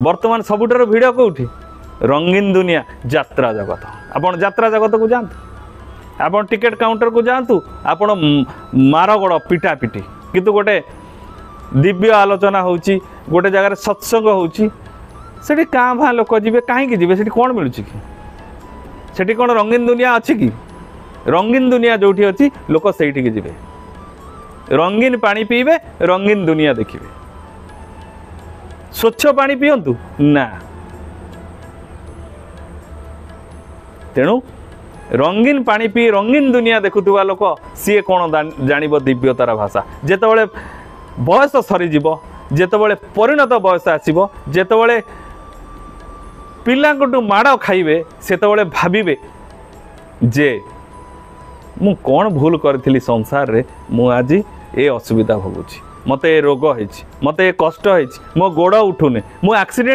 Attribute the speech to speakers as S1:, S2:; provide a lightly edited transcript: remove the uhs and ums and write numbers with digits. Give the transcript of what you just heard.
S1: बर्तमान सबुठार भिड़ कौटी रंगीन दुनिया यात्रा जगत। आपण यात्रा जगत को जातु, आपण टिकेट काउंटर को जातु, आपण मारगड़ पिटा पिटी किंतु गोटे दिव्य आलोचना होची, गोटे जगार सत्संग होची, सेठी काँ भाँ लोक जी कहीं जी से कौन मिलूँ कि सेठी कौन रंगीन दुनिया अच्छी कि रंगीन दुनिया जो अच्छी लोक से जी रंगीन पानी पीबे, रंगीन दुनिया देखिए। स्वच्छ पानी पियंतु ना, तेणु रंगीन पानी पी रंगीन दुनिया देखुवा लोक सी कौन जानिब दिव्यतार भाषा। जेतबेले बयस सरीजिव, जेतबेले परिणत बयस आसिब, जेतबेले पिलांकटू माड़ खाइबे, सेतबेले भाबिबे जे मु कौन भूल करी संसार रे, मु आज ए असुविधा भोगुची, मते ए रोग होइछि, मते ए कष्ट होइछि, मो गोड़ उठुने, मु एक्सीडेंट